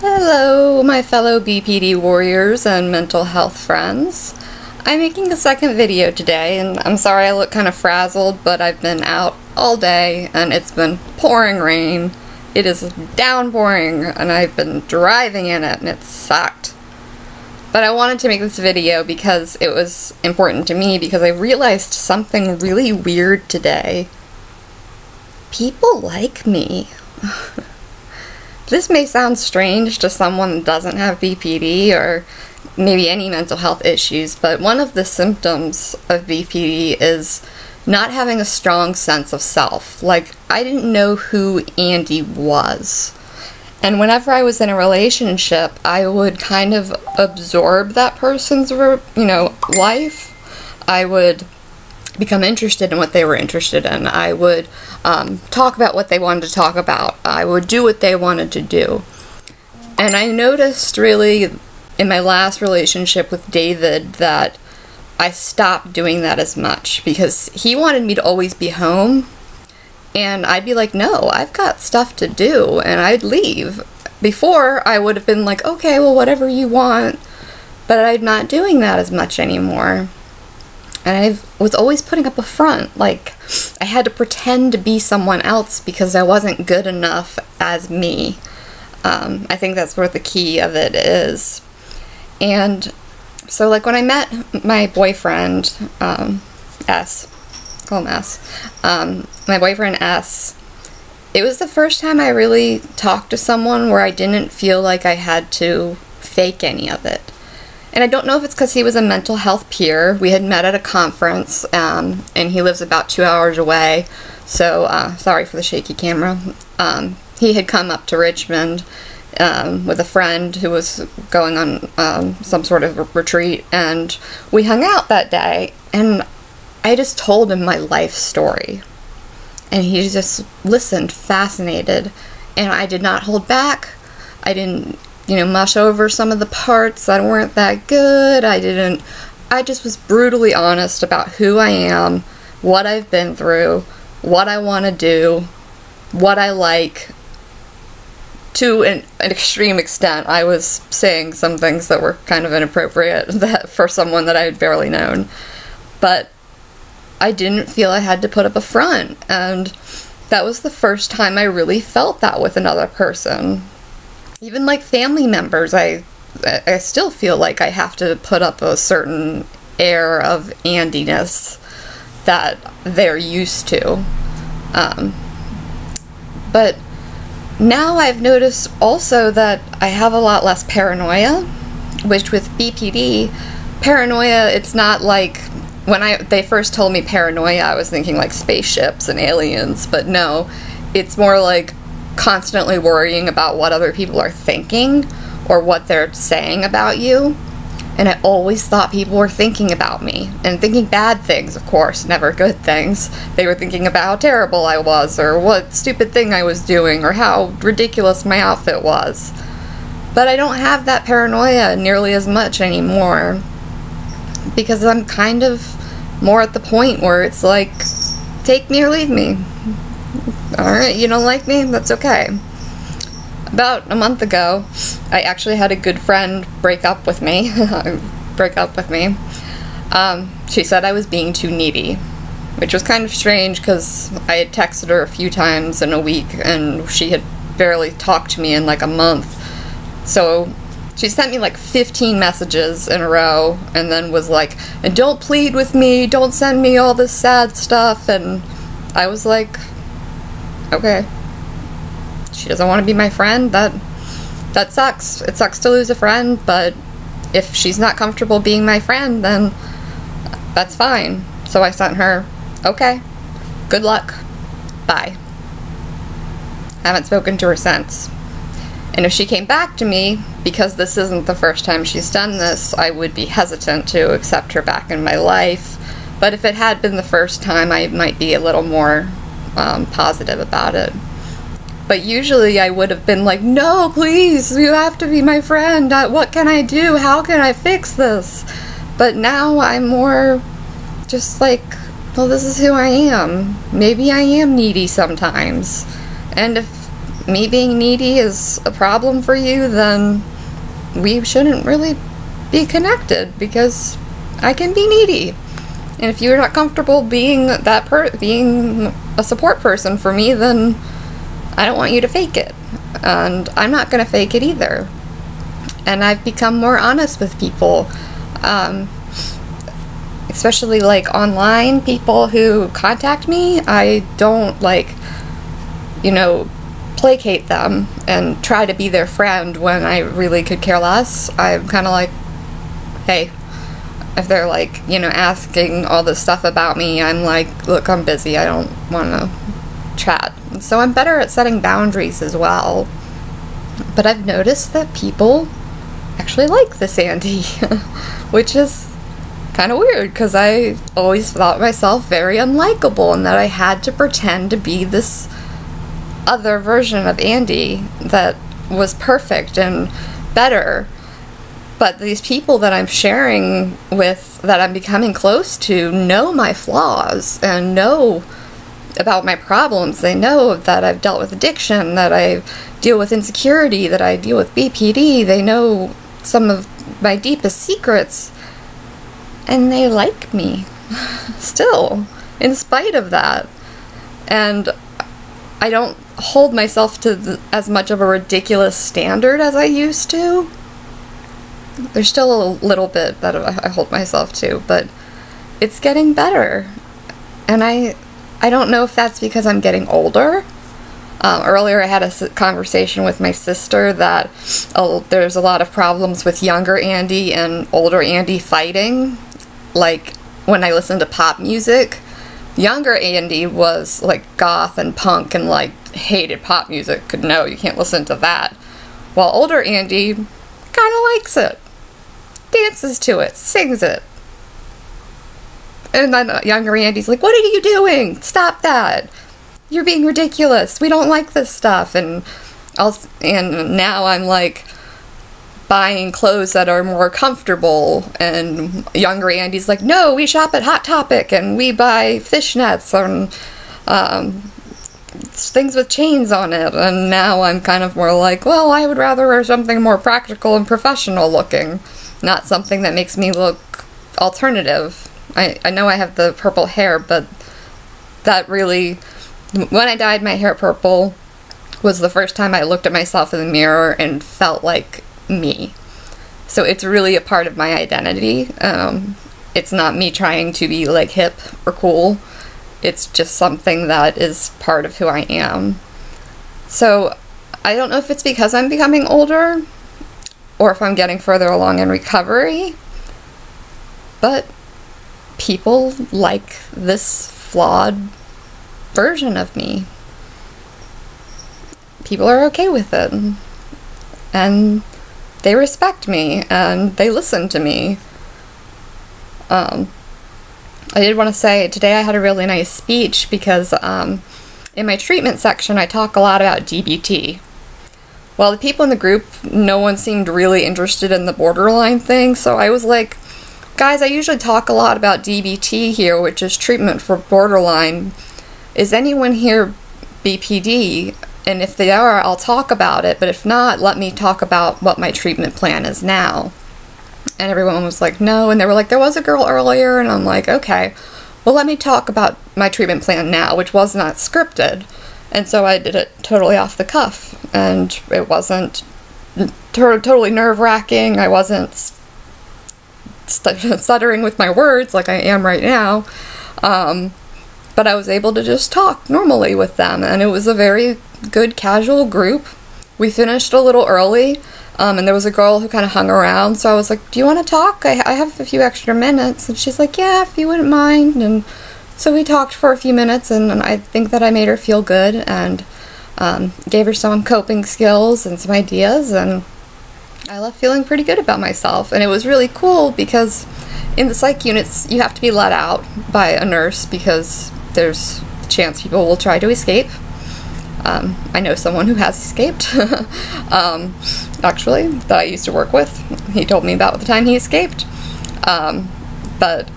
Hello, my fellow BPD warriors and mental health friends. I'm making a second video today, and I'm sorry I look kind of frazzled, but I've been out all day, and it's been pouring rain. It is downpouring, and I've been driving in it, and it sucked. But I wanted to make this video because it was important to me, because I realized something really weird today. People like me. This may sound strange to someone that doesn't have BPD or maybe any mental health issues, but one of the symptoms of BPD is not having a strong sense of self. Like, I didn't know who Andi was. And whenever I was in a relationship, I would kind of absorb that person's, life. I would become interested in what they were interested in. I would talk about what they wanted to talk about. I would do what they wanted to do. And I noticed really in my last relationship with David that I stopped doing that as much, because he wanted me to always be home, and I'd be like, no, I've got stuff to do, and I'd leave. Before, I would have been like, okay, well, whatever you want, but I'm not doing that as much anymore. And I was always putting up a front, like I had to pretend to be someone else because I wasn't good enough as me. I think that's where the key of it is. And so, like, when I met my boyfriend, S, call him S, my boyfriend S, it was the first time I really talked to someone where I didn't feel like I had to fake any of it. And I don't know if it's because he was a mental health peer. We had met at a conference, and he lives about 2 hours away, so sorry for the shaky camera. He had come up to Richmond with a friend who was going on some sort of retreat, and we hung out that day, and I just told him my life story. And he just listened, fascinated, and I did not hold back. I didn't mush over some of the parts that weren't that good. I just was brutally honest about who I am, what I've been through, what I want to do, what I like. To an extreme extent, I was saying some things that were kind of inappropriate for someone that I had barely known. But I didn't feel I had to put up a front, and that was the first time I really felt that with another person. Even like family members, I still feel like I have to put up a certain air of Andiness that they're used to. But now I've noticed also that I have a lot less paranoia, which with BPD, paranoia, it's not like, when they first told me paranoia, I was thinking like spaceships and aliens, but no, it's more like constantly worrying about what other people are thinking or what they're saying about you. And I always thought people were thinking about me, and thinking bad things, of course, never good things. They were thinking about how terrible I was, or what stupid thing I was doing, or how ridiculous my outfit was. But I don't have that paranoia nearly as much anymore, because I'm kind of more at the point where it's like, take me or leave me. Alright, you don't like me? That's okay. About a month ago, I actually had a good friend break up with me. She said I was being too needy, which was kind of strange because I had texted her a few times in a week, and she had barely talked to me in like a month. So she sent me like 15 messages in a row, and then was like, and don't plead with me, don't send me all this sad stuff, and I was like, okay. She doesn't want to be my friend, that sucks. It sucks to lose a friend, but if she's not comfortable being my friend, then that's fine. So I sent her, okay, good luck, bye. Haven't spoken to her since. And if she came back to me, because this isn't the first time she's done this, I would be hesitant to accept her back in my life. But if it had been the first time, I might be a little more positive about it. But usually I would have been like, no, please, you have to be my friend. What can I do? How can I fix this? But now I'm more just like, well, this is who I am. Maybe I am needy sometimes. And if me being needy is a problem for you, then we shouldn't really be connected, because I can be needy. And if you're not comfortable being being a support person for me, then I don't want you to fake it. And I'm not going to fake it either. And I've become more honest with people. Especially like online people who contact me, I don't placate them and try to be their friend when I really could care less. I'm kind of like, hey, if they're asking all this stuff about me, I'm like, look, I'm busy, I don't want to chat. So I'm better at setting boundaries as well. But I've noticed that people actually like this Andi, which is kind of weird, because I always thought myself very unlikable and that I had to pretend to be this other version of Andi that was perfect and better. But these people that I'm sharing with, that I'm becoming close to, know my flaws and know about my problems. They know that I've dealt with addiction, that I deal with insecurity, that I deal with BPD. They know some of my deepest secrets. And they like me still, in spite of that. And I don't hold myself to as much of a ridiculous standard as I used to. There's still a little bit that I hold myself to, but it's getting better. And I don't know if that's because I'm getting older. Earlier I had a conversation with my sister that there's a lot of problems with younger Andi and older Andi fighting. Like, when I listened to pop music, younger Andi was like goth and punk and hated pop music. No, you can't listen to that. While older Andi kind of likes it, dances to it, sings it. And then younger Andi's like, what are you doing? Stop that. You're being ridiculous. We don't like this stuff. And now I'm like buying clothes that are more comfortable, and younger Andi's like, no, we shop at Hot Topic and we buy fishnets and things with chains on it. And now I'm kind of more like, well, I would rather wear something more practical and professional looking, not something that makes me look alternative. I know I have the purple hair, but that really, when I dyed my hair purple, was the first time I looked at myself in the mirror and felt like me. So it's really a part of my identity. It's not me trying to be hip or cool. It's just something that is part of who I am. So I don't know if it's because I'm becoming older or if I'm getting further along in recovery, but people like this flawed version of me. People are okay with it, and they respect me, and they listen to me. I did want to say, today I had a really nice speech because in my treatment section I talk a lot about DBT. Well, the people in the group, no one seemed really interested in the borderline thing, so I was like, guys, I usually talk a lot about DBT here, which is treatment for borderline. Is anyone here BPD? And if they are, I'll talk about it, but if not, let me talk about what my treatment plan is now. And everyone was like, no, and they were like, there was a girl earlier, and I'm like, okay, well, let me talk about my treatment plan now, which was not scripted. And so I did it totally off the cuff, and it wasn't totally nerve-wracking. I wasn't stuttering with my words like I am right now, but I was able to just talk normally with them, and it was a very good casual group. We finished a little early, and there was a girl who kind of hung around, so I was like, do you want to talk? I have a few extra minutes. And she's like, yeah, if you wouldn't mind. And so we talked for a few minutes, and I think that I made her feel good, and gave her some coping skills and some ideas, and I left feeling pretty good about myself. And it was really cool because in the psych units you have to be let out by a nurse because there's a chance people will try to escape. I know someone who has escaped, actually, that I used to work with. He told me about the time he escaped. But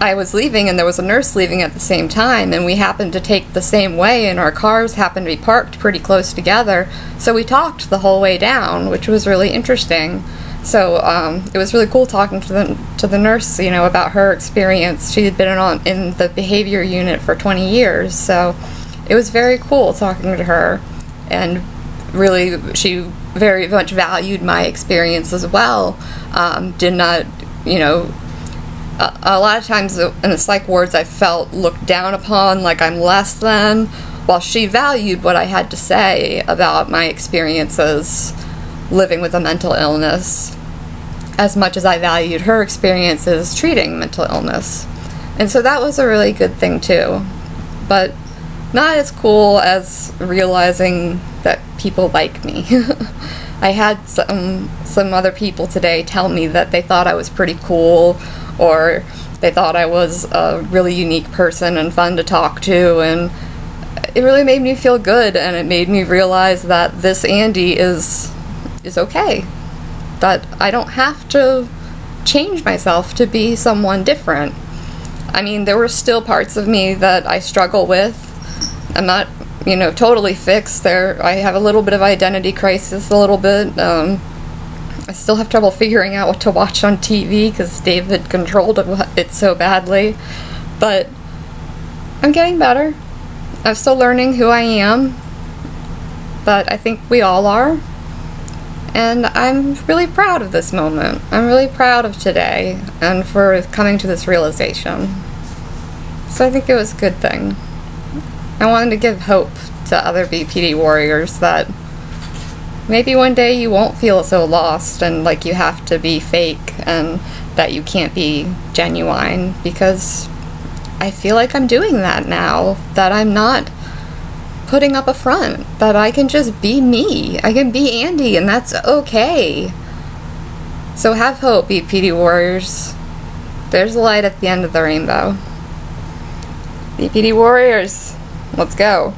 I was leaving and there was a nurse leaving at the same time, and we happened to take the same way, and our cars happened to be parked pretty close together, so we talked the whole way down, which was really interesting. So it was really cool talking to the nurse, you know, about her experience. She had been in the behavior unit for 20 years, so it was very cool talking to her, and really she very much valued my experience as well. Did not, you know, a lot of times in the psych wards I felt looked down upon, like I'm less than, while she valued what I had to say about my experiences living with a mental illness as much as I valued her experiences treating mental illness. And so that was a really good thing too. But not as cool as realizing that people like me. I had some other people today tell me that they thought I was pretty cool, or they thought I was a really unique person and fun to talk to, and it really made me feel good, and it made me realize that this Andi is okay. That I don't have to change myself to be someone different. I mean, there were still parts of me that I struggle with. I'm not, you know, totally fixed there. I have a little bit of identity crisis, a little bit. I still have trouble figuring out what to watch on TV because David controlled it so badly. But I'm getting better. I'm still learning who I am, but I think we all are. And I'm really proud of this moment. I'm really proud of today and for coming to this realization. So I think it was a good thing. I wanted to give hope to other BPD warriors that maybe one day you won't feel so lost and like you have to be fake and that you can't be genuine, because I feel like I'm doing that now, that I'm not putting up a front, that I can just be me. I can be Andi, and that's okay. So have hope, BPD warriors. There's a light at the end of the rainbow. BPD warriors, let's go.